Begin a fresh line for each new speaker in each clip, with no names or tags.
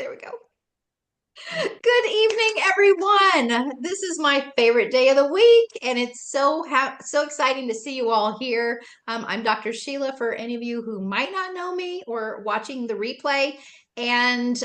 There we go. Good evening, everyone. This is my favorite day of the week, and it's so exciting to see you all here. I'm Dr. Sheila, for any of you who might not know me or watching the replay. And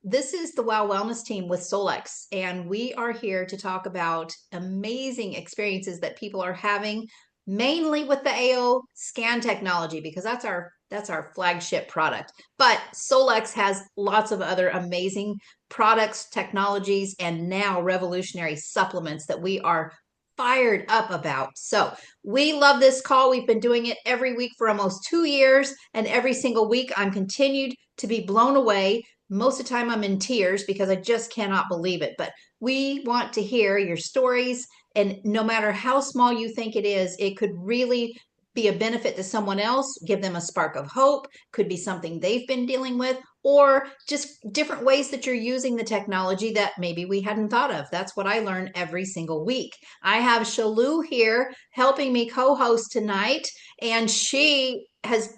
this is the WOW Wellness team with Solex, and we are here to talk about amazing experiences that people are having, mainly with the AO scan technology, because that's our flagship product. But Solex has lots of other amazing products, technologies, and now revolutionary supplements that we are fired up about. So we love this call. We've been doing it every week for almost 2 years, and every single week I'm continued to be blown away. Most of the time I'm in tears because I just cannot believe it. But we want to hear your stories, and no matter how small you think it is, it could really be a benefit to someone else, give them a spark of hope, could be something they've been dealing with, or just different ways that you're using the technology that maybe we hadn't thought of. That's what I learn every single week. I have Shalou here helping me co-host tonight, and she has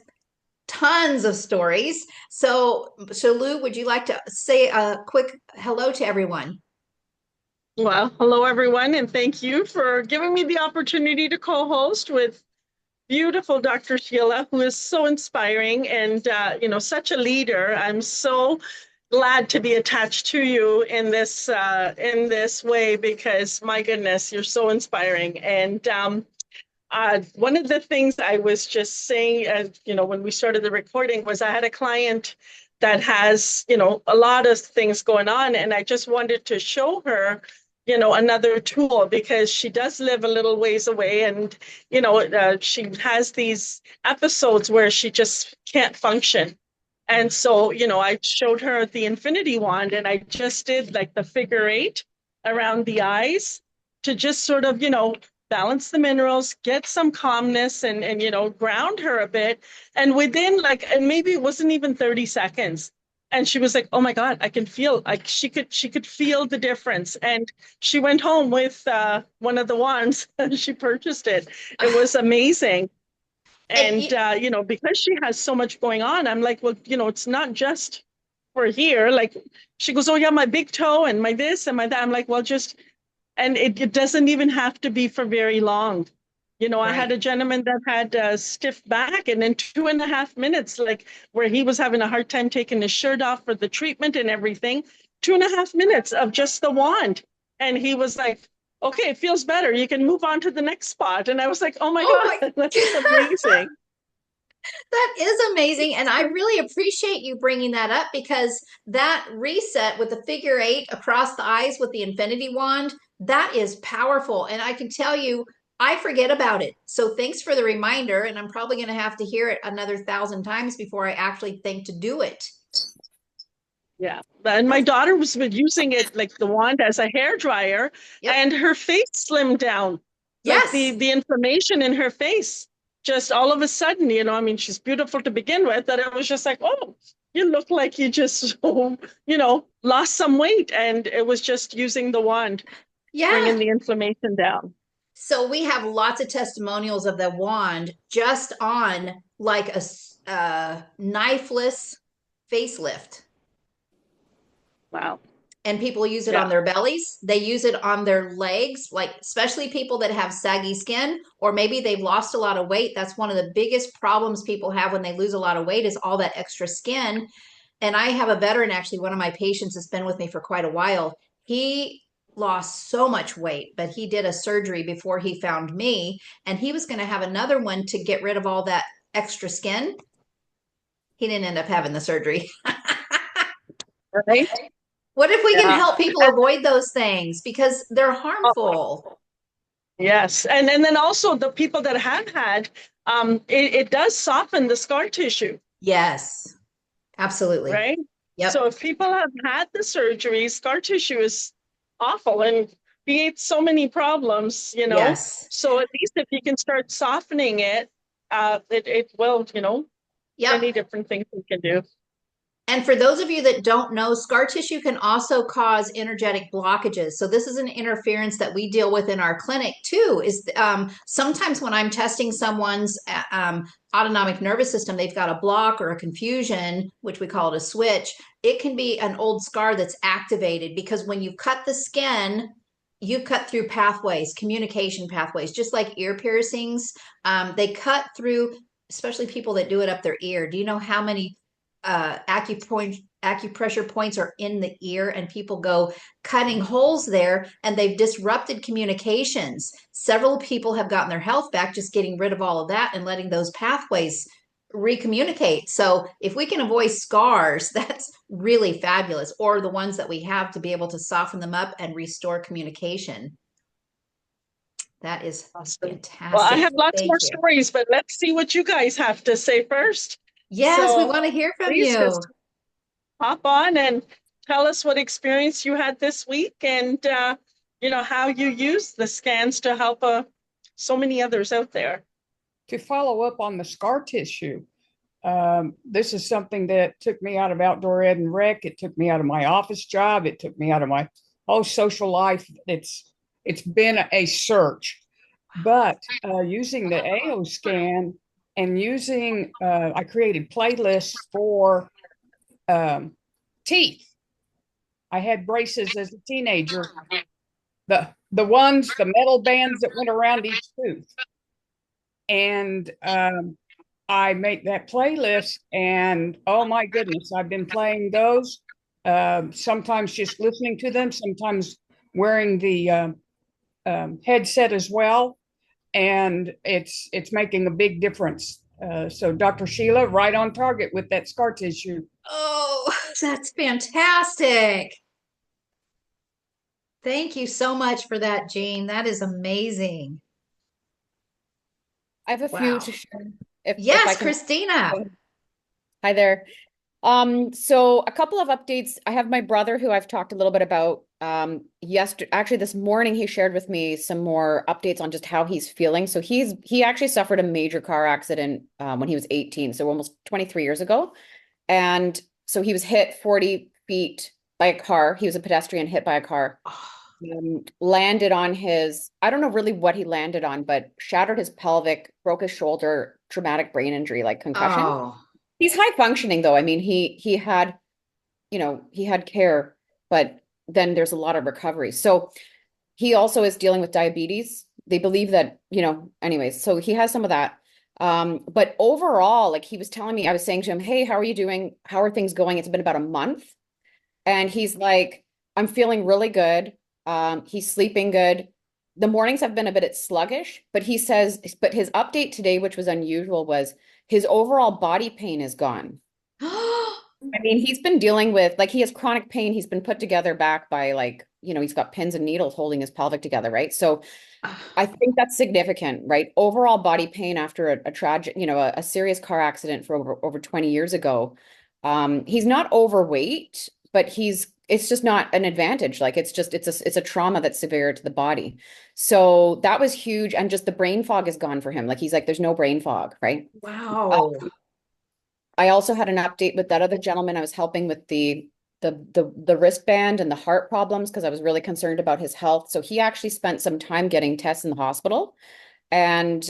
tons of stories. So, Shalou, would you like to say a quick hello to everyone?
Well, hello everyone, and thank you for giving me the opportunity to co-host with beautiful Dr. Sheila, who is so inspiring and such a leader. I'm so glad to be attached to you in this way because my goodness, you're so inspiring. And one of the things I was just saying, when we started the recording, was I had a client that has a lot of things going on, and I just wanted to show her another tool because she does live a little ways away, and she has these episodes where she just can't function. And so I showed her the infinity wand, and I just did like the figure eight around the eyes to just sort of balance the minerals, get some calmness, and ground her a bit. And within and maybe it wasn't even 30 seconds, and she was like, oh my God, I can feel, like she could feel the difference. And she went home with one of the wands and she purchased it. It was amazing.
And
And because she has so much going on, I'm like, well, it's not just for here. Like, she goes, oh yeah, my big toe and my this and my that. I'm like, well, just, and it doesn't even have to be for very long. I had
right.
a gentleman that had a stiff back, and in 2.5 minutes, like where he was having a hard time taking his shirt off for the treatment and everything, 2.5 minutes of just the wand. And he was like, okay, it feels better. You can move on to the next spot. And I was like, oh my
Oh my
God, that's amazing.
That is amazing. And I really appreciate you bringing that up, because that reset with the figure eight across the eyes with the infinity wand, that is powerful. And I can tell you, I forget about it. So thanks for the reminder. And I'm probably going to have to hear it another 1,000 times before I actually think to do it.
Yeah. And my
That's,
daughter was using it like the wand as a hair dryer,
yep.
and her face slimmed down. Like
Yes.
the inflammation in her face, just all of a sudden, I mean, she's beautiful to begin with, that it was just like, oh, you look like you just, lost some weight. And it was just using the wand,
Yeah.
bringing the inflammation down.
So we have lots of testimonials of the wand just on like a knifeless facelift.
Wow.
And people use it
Yeah.
on their bellies. They use it on their legs, like especially people that have saggy skin, or maybe they've lost a lot of weight. That's one of the biggest problems people have when they lose a lot of weight, is all that extra skin. And I have a veteran, actually, one of my patients has been with me for quite a while. He lost so much weight, but he did a surgery before he found me, and he was going to have another one to get rid of all that extra skin. He didn't end up having the surgery.
Right.
What if we can
Yeah.
help people
And
avoid those things because they're harmful?
yes. And then also the people that have had, it does soften the scar tissue.
Yes, absolutely.
Right? So
Yep.
if people have had the surgery, scar tissue is awful and creates so many problems.
Yes.
So at least if you can start softening it, it will,
Yep.
many different things we can do.
And for those of you that don't know, scar tissue can also cause energetic blockages. So this is an interference that we deal with in our clinic too. Is sometimes when I'm testing someone's autonomic nervous system, they've got a block or a confusion, which we call it a switch. It can be an old scar that's activated because when you cut the skin, you cut through pathways, communication pathways, just like ear piercings. They cut through, especially people that do it up their ear. Do you know how many acupressure points are in the ear, and people go cutting holes there, and they've disrupted communications? Several people have gotten their health back just getting rid of all of that and letting those pathways recommunicate. So if we can avoid scars, that's really fabulous, or the ones that we have to be able to soften them up and restore communication. That is
Awesome. Well, I
fantastic.
have lots more
Thank you.
stories, but let's see what you guys have to say first.
Yes, we
So
want to hear from
please
you.
just hop on and tell us what experience you had this week and how you use the scans to help so many others out there.
To follow up on the scar tissue, this is something that took me out of outdoor ed and rec. It took me out of my office job. It took me out of my whole social life. It's been a search, but using the AO scan and I created playlists for um, teeth. I had braces as a teenager. The metal bands that went around each tooth, and I make that playlist, and oh my goodness, I've been playing those. Sometimes just listening to them, sometimes wearing the headset as well, and it's making a big difference. So, Dr. Sheila, right on target with that scar tissue.
Oh, that's fantastic. Thank you so much for that, Jean. That is amazing.
I have a few
Wow.
to share if I
Yes,
can.
Christina.
Hi there. So a couple of updates. I have my brother who I've talked a little bit about. Yesterday, actually this morning, he shared with me some more updates on just how he's feeling. So he actually suffered a major car accident when he was 18, so almost 23 years ago. And so he was hit 40 feet by a car. He was a pedestrian hit by a car. Landed on I don't know really what he landed on, but shattered his pelvic, broke his shoulder, traumatic brain injury, like concussion.
Oh,
He's high functioning though. I mean, he had, he had care, but then there's a lot of recovery. So he also is dealing with diabetes. They believe that, anyways, so he has some of that. But overall, like he was telling me, I was saying to him, "Hey, how are you doing? How are things going?" It's been about a month. And he's like, "I'm feeling really good." He's sleeping good. The mornings have been a bit sluggish, but he says, but his update today, which was unusual, was his overall body pain is gone. I mean, he's been dealing with, like, he has chronic pain. He's been put together back by, like, he's got pins and needles holding his pelvic together, right? So I think that's significant, right? Overall body pain after a tragic, a serious car accident for over 20 years ago. He's not overweight, but it's just not an advantage. Like it's a trauma that's severe to the body. So that was huge. And just the brain fog is gone for him. Like he's like, there's no brain fog, right?
wow.
I also had an update with that other gentleman I was helping with the wristband and the heart problems because I was really concerned about his health. So he actually spent some time getting tests in the hospital, and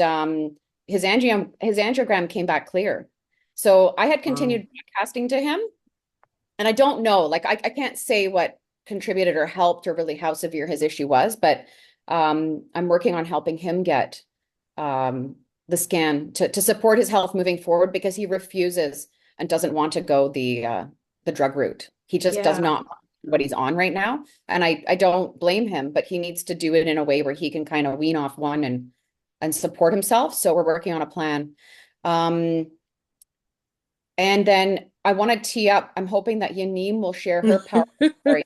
his angiogram came back clear. So I had continued broadcasting to him, and I don't know, like I can't say what contributed or helped or really how severe his issue was, but I'm working on helping him get the scan to support his health moving forward because he refuses and doesn't want to go the drug route. He just does
Yeah.
not want what he's on right now. And I don't blame him, but he needs to do it in a way where he can kind of wean off one and support himself. So we're working on a plan. And then I want to tee up, I'm hoping that Yaneem will share her power story.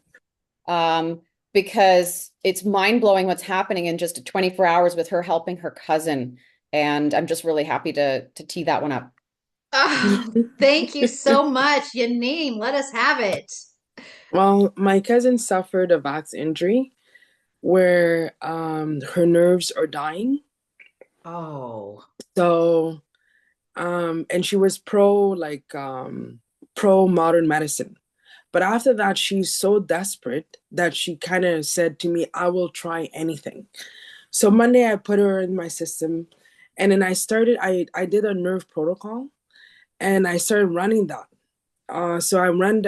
Because it's mind-blowing what's happening in just 24 hours with her helping her cousin. And I'm just really happy to tee that one up.
Oh, thank you so much, Yaneem. Let us have it.
Well, my cousin suffered a VAX injury where her nerves are dying.
Oh,
So and she was pro like pro modern medicine. But after that, she's so desperate that she kind of said to me, I will try anything. So Monday, I put her in my system. And then I did a nerve protocol and I started running that. So I ran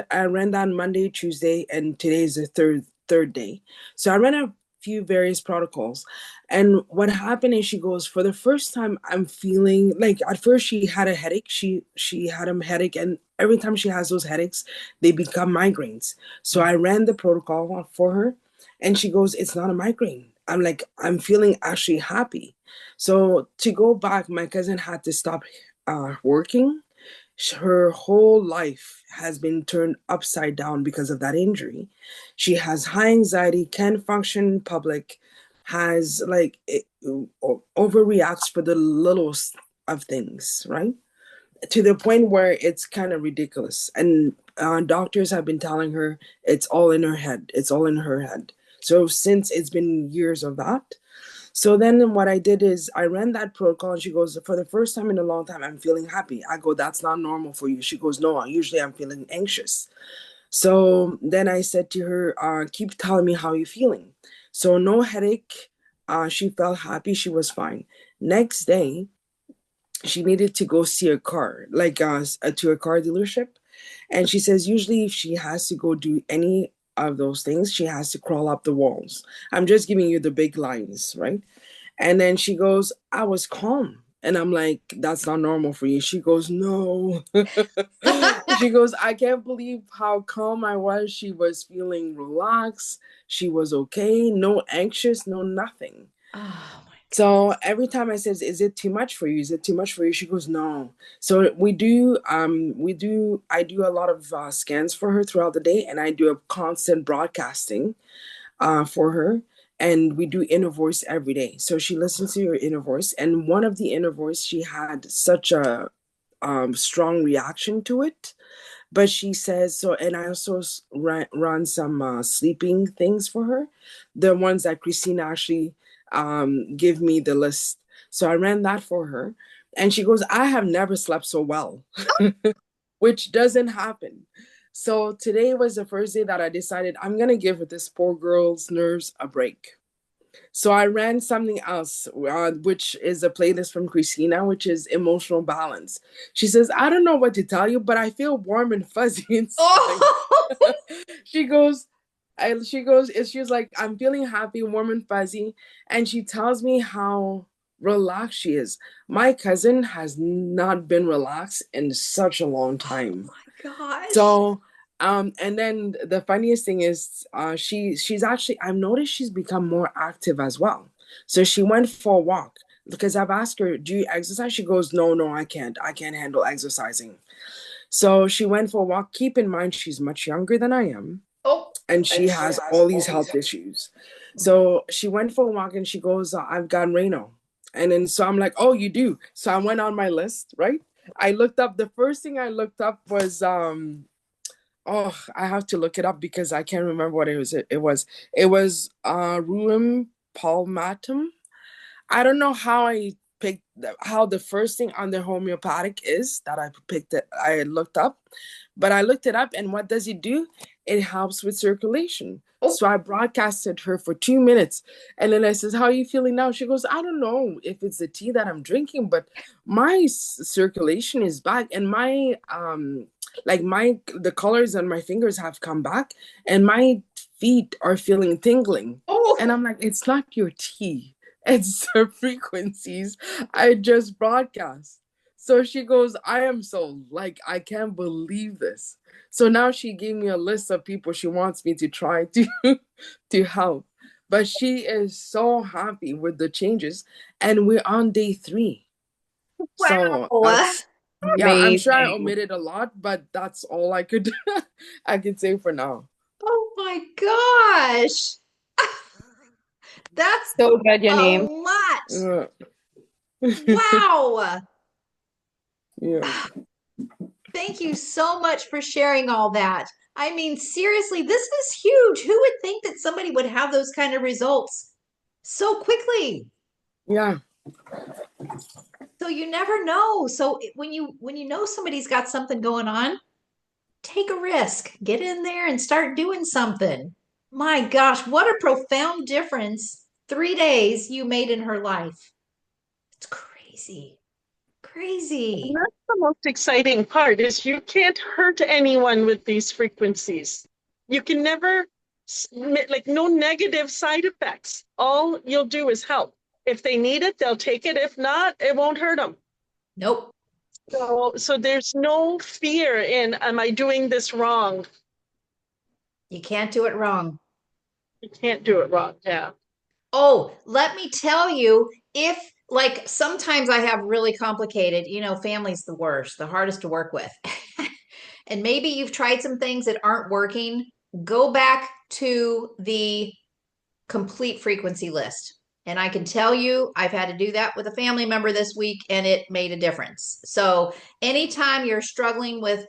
that Monday, Tuesday, and today is the third day. So I ran a few various protocols, and what happened is she goes, for the first time I'm feeling like, at first she had a headache. She had a headache, and every time she has those headaches, they become migraines. So I ran the protocol for her, and she goes, it's not a migraine. I'm like, I'm feeling actually happy. So to go back, my cousin had to stop working. Her whole life has been turned upside down because of that injury. She has high anxiety, can't function in public, has like overreacts for the littlest of things, right? To the point where it's kind of ridiculous. And doctors have been telling her it's all in her head. It's all in her head. So since it's been years of that, so then what I did is I ran that protocol and she goes, for the first time in a long time, I'm feeling happy. I go, that's not normal for you. She goes, no, usually I'm feeling anxious. So then I said to her, keep telling me how you're feeling. So no headache. She felt happy. She was fine. Next day, she needed to go see a car, like to a car dealership. And she says, usually if she has to go do any of those things, she has to crawl up the walls. I'm just giving you the big lines, right? And then she goes, I was calm. And I'm like, that's not normal for you. She goes, no. She goes, I can't believe how calm I was. She was feeling relaxed. She was okay. No anxious, no nothing.
Oh my
So every time I says, is it too much for you? Is it too much for you? She goes, no. So I do a lot of scans for her throughout the day, and I do a constant broadcasting for her. And we do inner voice every day. So she listens to your inner voice. And one of the inner voice, she had such a strong reaction to it. But she says, so, and I also run some sleeping things for her. The ones that Christina actually give me the list. So I ran that for her. And she goes, I have never slept so well, which doesn't happen. So today was the first day that I decided I'm going to give this poor girl's nerves a break. So I ran something else, which is a playlist from Christina, which is emotional balance. She says, I don't know what to tell you, but I feel warm and fuzzy inside.
Oh,
She goes, she's like, I'm feeling happy, warm and fuzzy. And she tells me how relaxed she is. My cousin has not been relaxed in such a long time.
my gosh.
So, and then the funniest thing is, she's actually, I've noticed she's become more active as well. So she went for a walk because I've asked her, do you exercise? She goes, no, no, I can't. I can't handle exercising. So she went for a walk. Keep in mind, she's much younger than I am,
Oh,
and she has all these health issues. So she went for a walk and she goes, I've got Raynaud. And then so I'm like, oh, you do? So I went on my list, right? I looked up, the first thing I looked up was oh, I have to look it up because I can't remember what it was Ruum palmatum. I don't know how I picked how the first thing on the homeopathic is that I picked it. I looked up, but I looked it up, and what does it do? It helps with circulation.
oh,
So I broadcasted her for 2 minutes, and then I says, "How are you feeling now?" She goes, "I don't know if it's the tea that I'm drinking, but my circulation is back, and my like the colors on my fingers have come back, and my feet are feeling tingling."
oh.
And I'm like, "It's not your tea." It's the frequencies I just broadcast. So she goes, I am so like, I can't believe this. So now she gave me a list of people she wants me to try to to help. But she is so happy with the changes. And we're on day 3. So
Wow.
that's, yeah, I'm sure I
Amazing.
omitted a lot, but that's all I could I could say for now.
Oh my gosh. That's
So good,
a
Janine.
lot.
Uh,
Wow.
yeah.
Thank you so much for sharing all that. I mean, seriously, this is huge. Who would think that somebody would have those kind of results so quickly?
Yeah.
So you never know. So when you know somebody's got something going on, take a risk, get in there and start doing something. My gosh, what a profound difference 3 days you made in her life. It's crazy,
And
crazy.
that's the most exciting part is you can't hurt anyone with these frequencies. You can never, like no negative side effects. All you'll do is help. If they need it, they'll take it. If not, it won't hurt them.
Nope,
So there's no fear in, am I doing this wrong?
you can't do it wrong.
You can't do it wrong. Yeah.
Oh, let me tell you, if like sometimes I have really complicated, family's the worst, the hardest to work with. And maybe you've tried some things that aren't working. Go back to the complete frequency list. And I can tell you, I've had to do that with a family member this week, and it made a difference. So, anytime you're struggling with,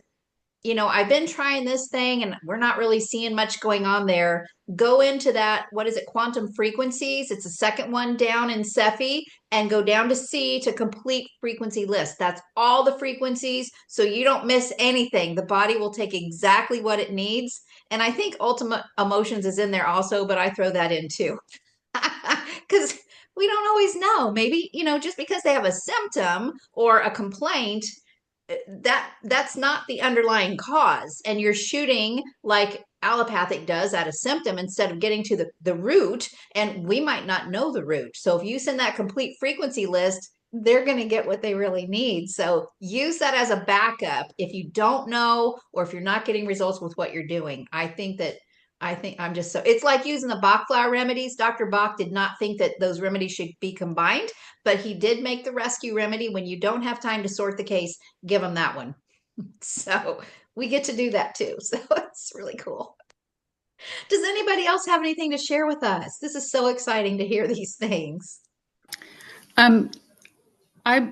I've been trying this thing and we're not really seeing much going on there. Go into that, what is it, quantum frequencies? It's the second one down in Cephi, and go down to C to complete frequency list. That's all the frequencies. So you don't miss anything. The body will take exactly what it needs. And I think ultimate emotions is in there also, but I throw that in too. Because we don't always know. Maybe, just because they have a symptom or a complaint, that's not the underlying cause, and you're shooting like allopathic does at a symptom instead of getting to the root, and we might not know the root. So if you send that complete frequency list, they're going to get what they really need. So use that as a backup if you don't know, or if you're not getting results with what you're doing. I think I'm just so, it's like using the Bach flower remedies. Dr. Bach did not think that those remedies should be combined, but he did make the rescue remedy. When you don't have time to sort the case, give them that one. So we get to do that too. So it's really cool. Does anybody else have anything to share with us? This is so exciting to hear these things.
Um, I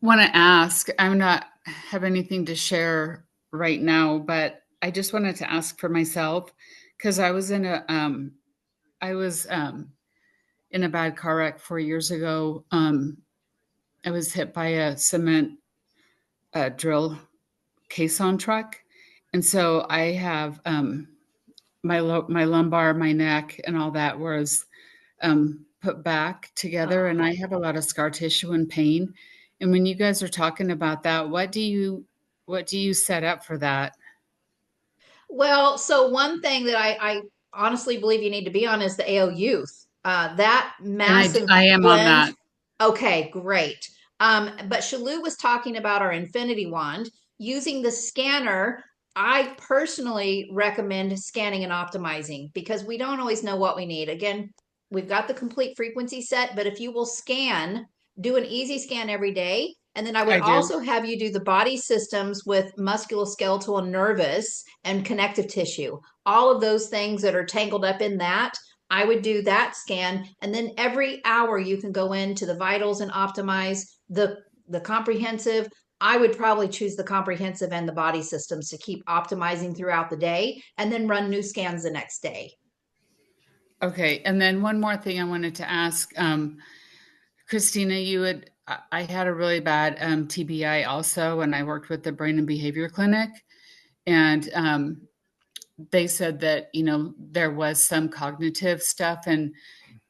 want to ask, I'm not have anything to share right now, but I just wanted to ask for myself because I was in a bad car wreck 4 years ago. I was hit by a cement drill caisson truck, and so I have my lumbar, my neck, and all that was put back together, and I have a lot of scar tissue and pain. And when you guys are talking about that, what do you set up for that?
Well, so one thing that I honestly believe you need to be on is the AO Youth. That
And
massive
I am on
blend.
that.
Okay, great. But Shalou was talking about our Infinity Wand using the scanner. I personally recommend scanning and optimizing because we don't always know what we need. Again, we've got the complete frequency set, but if you will scan, do an easy scan every day. And then I would
I do.
also have you do the body systems with musculoskeletal and nervous and connective tissue. All of those things that are tangled up in that, I would do that scan. And then every hour you can go into the vitals and optimize the comprehensive. I would probably choose the comprehensive and the body systems to keep optimizing throughout the day, and then run new scans the next day.
Okay. And then one more thing I wanted to ask. Christina, I had a really bad TBI also, and I worked with the Brain and Behavior Clinic. And they said that, there was some cognitive stuff. And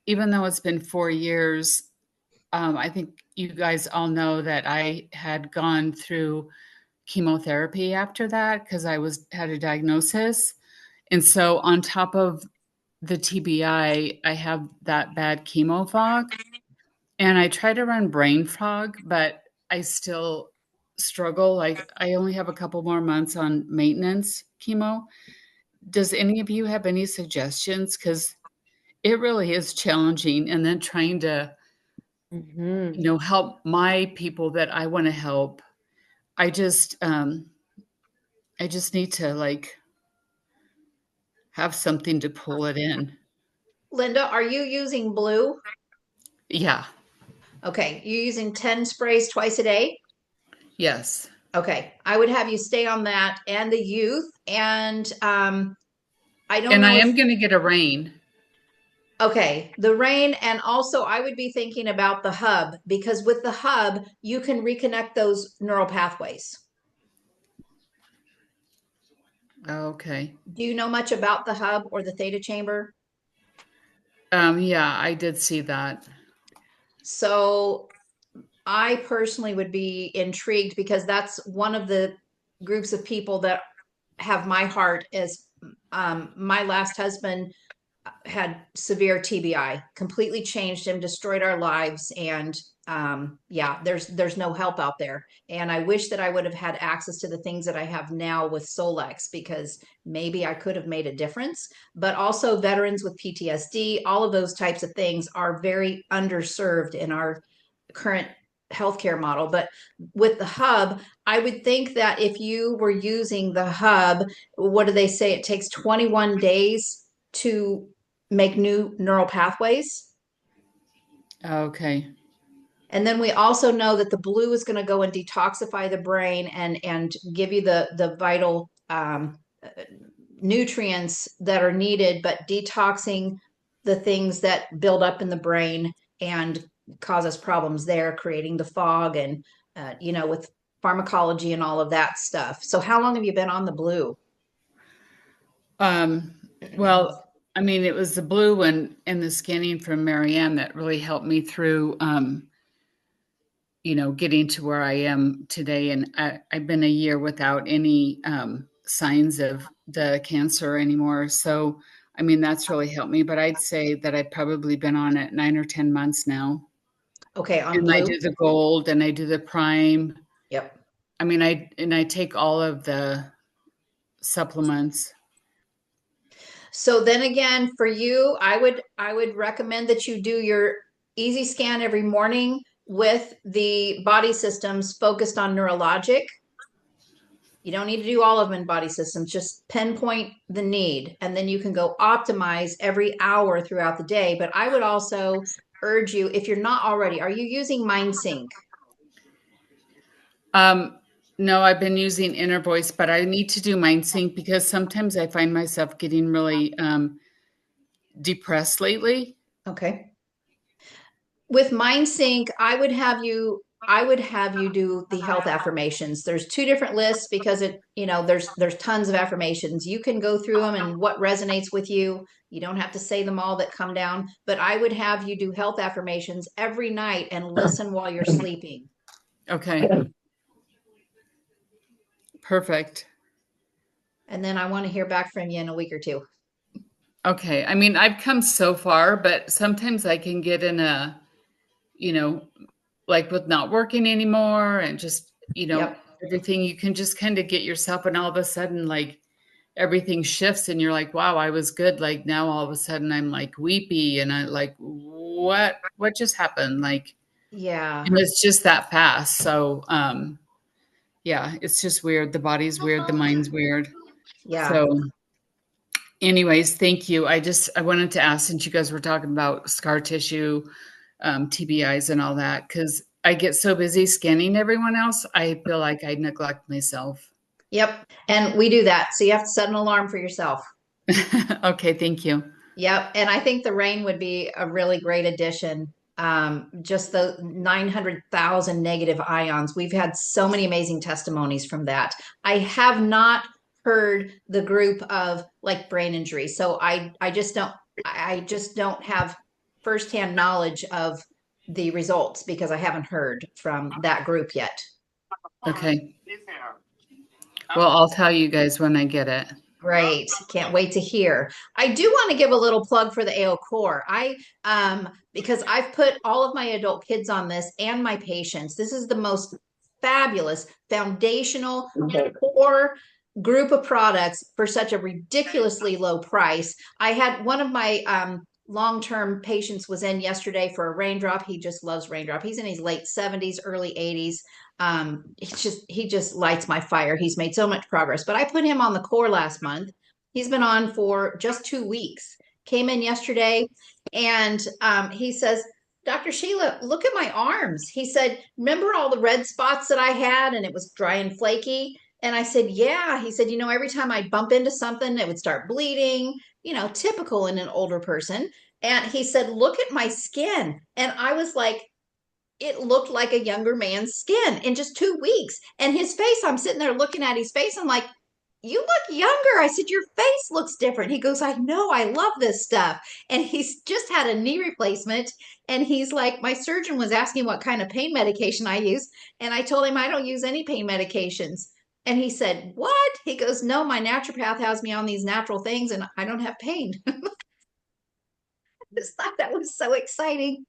even though it's been 4 years, I think you guys all know that I had gone through chemotherapy after that because had a diagnosis. And so on top of the TBI, I have that bad chemo fog. And I try to run brain fog, but I still struggle. Like I only have a couple more months on maintenance chemo. Does any of you have any suggestions? Because it really is challenging. And then trying to,
Mhm.
help my people that I want to help. I just, I just need to like have something to pull it in.
Linda, are you using blue?
Yeah.
Okay, you're using 10 sprays twice a day?
Yes.
Okay, I would have you stay on that and the youth. And I don't
And I
know if,
am going to get a rain.
okay, the rain. And also, I would be thinking about the hub, because with the hub, you can reconnect those neural pathways.
Okay.
Do you know much about the hub or the theta chamber?
Yeah, I did see that.
So I personally would be intrigued because that's one of the groups of people that have my heart as my last husband had severe TBI, completely changed him, destroyed our lives, and yeah, there's no help out there. And I wish that I would have had access to the things that I have now with Solex because maybe I could have made a difference. But also veterans with PTSD, all of those types of things are very underserved in our current healthcare model. But with the hub, I would think that if you were using the hub, what do they say? It takes 21 days to make new neural pathways.
Okay.
And then we also know that the blue is going to go and detoxify the brain and give you the vital nutrients that are needed, but detoxing the things that build up in the brain and cause us problems there, creating the fog and with pharmacology and all of that stuff. So how long have you been on the blue?
Um, well, I mean, it was the blue and the scanning from Marianne that really helped me through, getting to where I am today. And I've been a year without any signs of the cancer anymore. So, I mean, that's really helped me. But I'd say that I've probably been on it 9 or 10 months now.
Okay, on
And I
blue.
do the gold and I do the prime.
Yep.
I mean, I take all of the supplements.
So then again, for you, I would recommend that you do your easy scan every morning with the body systems focused on neurologic. You don't need to do all of them in body systems, just pinpoint the need, and then you can go optimize every hour throughout the day. But I would also urge you, if you're not already, are you using MindSync?
Um, no, I've been using Inner Voice, but I need to do MindSync because sometimes I find myself getting really depressed lately.
Okay. With MindSync, I would have you do the health affirmations. There's two different lists because there's tons of affirmations. You can go through them and what resonates with you. You don't have to say them all that come down, but I would have you do health affirmations every night and listen while you're sleeping.
Okay. Perfect.
And then I want to hear back from you in a week or two.
Okay. I mean, I've come so far, but sometimes I can get in a, you know, like with not working anymore and just,
Yep.
everything, you can just kind of get yourself and all of a sudden like everything shifts and you're like, wow, I was good. Like now all of a sudden I'm like weepy and I like, what just happened? Like,
Yeah.
and it's just that fast. So, yeah, it's just weird. The body's weird. The mind's weird.
Yeah.
So anyways, thank you. I wanted to ask, since you guys were talking about scar tissue, TBIs and all that, because I get so busy scanning everyone else, I feel like I neglect myself.
Yep. And we do that. So you have to set an alarm for yourself.
Okay, thank you.
Yep. And I think the rain would be a really great addition. Just the 900,000 negative ions. We've had so many amazing testimonies from that. I have not heard the group of like brain injury. So I just don't have firsthand knowledge of the results because I haven't heard from that group yet.
Okay. Well, I'll tell you guys when I get it.
Great. Can't wait to hear. I do want to give a little plug for the AO Core. Because I've put all of my adult kids on this and my patients. This is the most fabulous foundational core group of products for such a ridiculously low price. I had one of my long-term patients was in yesterday for a raindrop. He just loves raindrop. He's in his late 70s, early 80s. He just lights my fire. He's made so much progress. But I put him on the core last month. He's been on for just 2 weeks. Came in yesterday, and he says, "Dr. Sheila, look at my arms." He said, "Remember all the red spots that I had, and it was dry and flaky?" And I said, "Yeah." He said, "Every time I bump into something, it would start bleeding. Typical in an older person." And he said, "Look at my skin." And I was like, it looked like a younger man's skin in just 2 weeks. And his face, I'm sitting there looking at his face. I'm like, you look younger. I said, your face looks different. He goes, I know, I love this stuff. And he's just had a knee replacement. And he's like, my surgeon was asking what kind of pain medication I use. And I told him I don't use any pain medications. And he said, what? He goes, no, my naturopath has me on these natural things and I don't have pain. I just thought that was so exciting.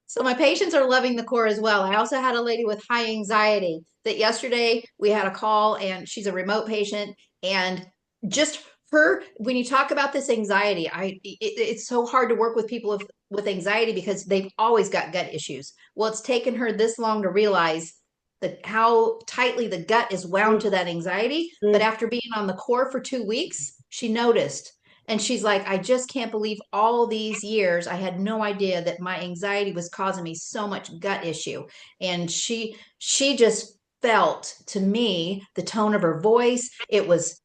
So my patients are loving the core as well. I also had a lady with high anxiety that yesterday we had a call and she's a remote patient and just her when you talk about this anxiety, it's so hard to work with people with anxiety because they've always got gut issues. Well, it's taken her this long to realize that how tightly the gut is wound to that anxiety, but after being on the core for 2 weeks, she noticed and she's like, I just can't believe all these years I had no idea that my anxiety was causing me so much gut issue. And she just felt to me the tone of her voice. It was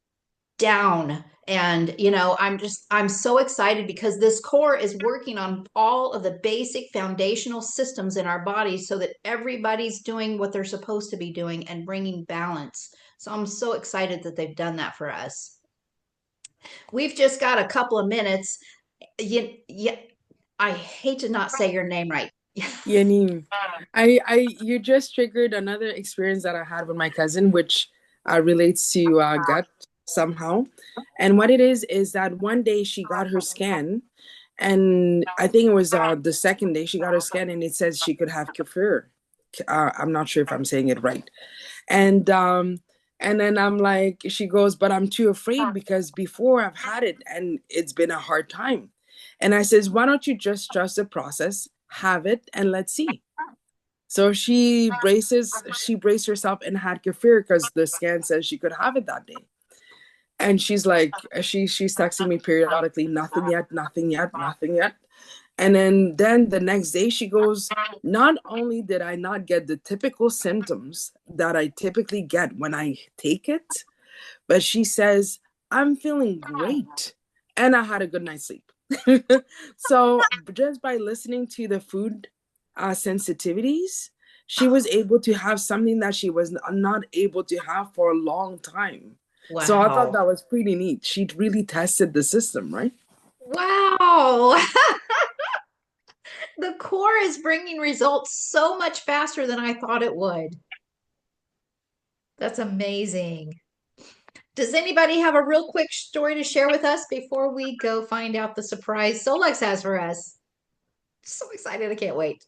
down. And I'm so excited because this core is working on all of the basic foundational systems in our bodies so that everybody's doing what they're supposed to be doing and bringing balance. So I'm so excited that they've done that for us. We've just got a couple of minutes. Yeah, I hate to not say your name right.
Yanim, you just triggered another experience that I had with my cousin, which relates to gut somehow. And what it is that one day she got her scan, and I think it was the second day she got her scan, and it says she could have kefir. I'm not sure if I'm saying it right. And then I'm like, she goes, but I'm too afraid because before I've had it and it's been a hard time. And I says, why don't you just trust the process, have it, and let's see. So she braced herself and had kefir because the scan says she could have it that day. And she's like, she's texting me periodically, nothing yet, nothing yet, nothing yet. And then the next day she goes, not only did I not get the typical symptoms that I typically get when I take it, but she says, I'm feeling great. And I had a good night's sleep. So just by listening to the food sensitivities, she was able to have something that she was not able to have for a long time. Wow. So I thought that was pretty neat. She really tested the system, right?
Wow. The core is bringing results so much faster than I thought it would. That's amazing. Does anybody have a real quick story to share with us before we go find out the surprise Solex has for us? So excited. I can't wait.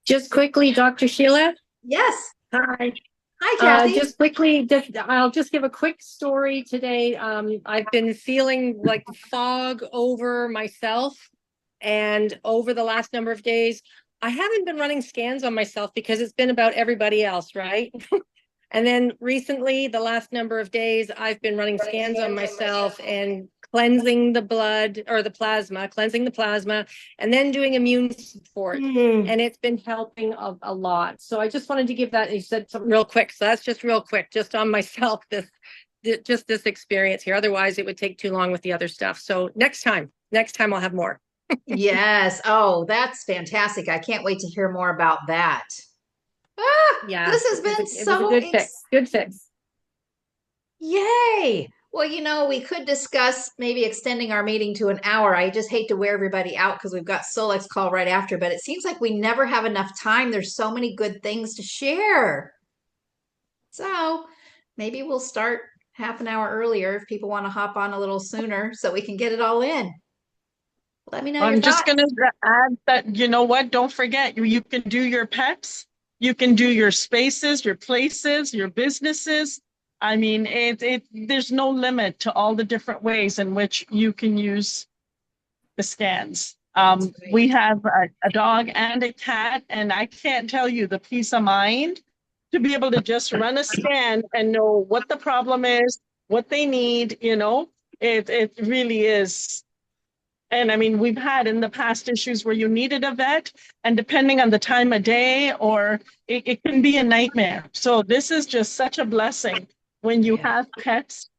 Just quickly, Dr. Sheila.
Yes.
Hi.
Hi, Kathy.
Just quickly, I'll just give a quick story today. I've been feeling like fog over myself, and over the last number of days, I haven't been running scans on myself because it's been about everybody else, right? And then recently, the last number of days, I've been running scans on myself and cleansing the blood or the plasma, cleansing the plasma, and then doing immune support. And it's been helping a lot. So I just wanted to give that. You said something real quick. So that's just real quick, just on myself, this experience here. Otherwise, it would take too long with the other stuff. So next time I'll have more.
Yes. Oh, that's fantastic. I can't wait to hear more about that.
Yeah,
this has been so
good fix. Good fix.
Yay. Well, we could discuss maybe extending our meeting to an hour. I just hate to wear everybody out because we've got Solex call right after, but it seems like we never have enough time. There's so many good things to share. So maybe we'll start half an hour earlier if people want to hop on a little sooner so we can get it all in. Let me know your thoughts.
I'm just going to add that, you know what, don't forget, you can do your pets, you can do your spaces, your places, your businesses. I mean, there's no limit to all the different ways in which you can use the scans. We have a dog and a cat, and I can't tell you the peace of mind to be able to just run a scan and know what the problem is, what they need, it really is. And I mean, we've had in the past issues where you needed a vet, and depending on the time of day, or it can be a nightmare. So this is just such a blessing when you have pets,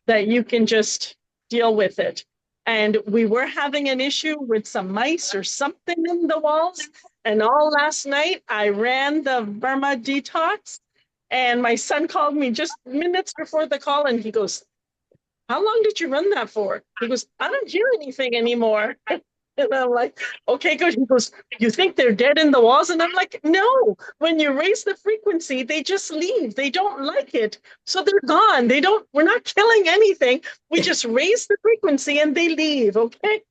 that you can just deal with it. And we were having an issue with some mice or something in the walls. And all last night, I ran the Burma detox. And my son called me just minutes before the call, and he goes, "How long did you run that for?" He goes, "I don't hear anything anymore." And I'm like, "Okay, good." He goes, "You think they're dead in the walls?" And I'm like, "No, when you raise the frequency, they just leave. They don't like it. So they're gone. We're not killing anything. We just raise the frequency and they leave." Okay.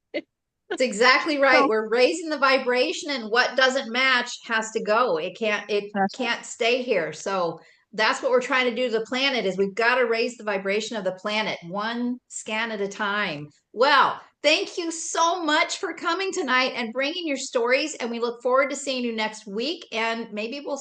That's exactly right.
So
We're raising the vibration, and what doesn't match has to go. It can't stay here. So that's what we're trying to do to the planet is we've got to raise the vibration of the planet one scan at a time. Well, thank you so much for coming tonight and bringing your stories, and we look forward to seeing you next week, and maybe we'll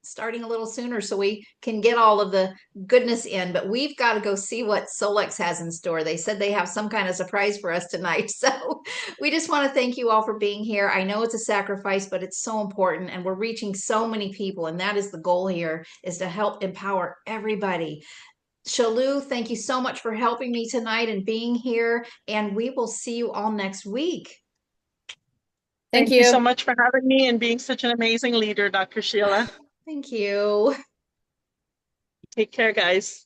starting a little sooner so we can get all of the goodness in, but we've got to go see what Solex has in store. They said they have some kind of surprise for us tonight. So we just want to thank you all for being here. I know it's a sacrifice, but it's so important, and we're reaching so many people, and that is the goal here, is to help empower everybody. Shalu, thank you so much for helping me tonight and being here, and we will see you all next week.
Thank
thank you so
you.
much for having me and being such an amazing leader, Dr. Sheila.
Thank you.
Take care, guys.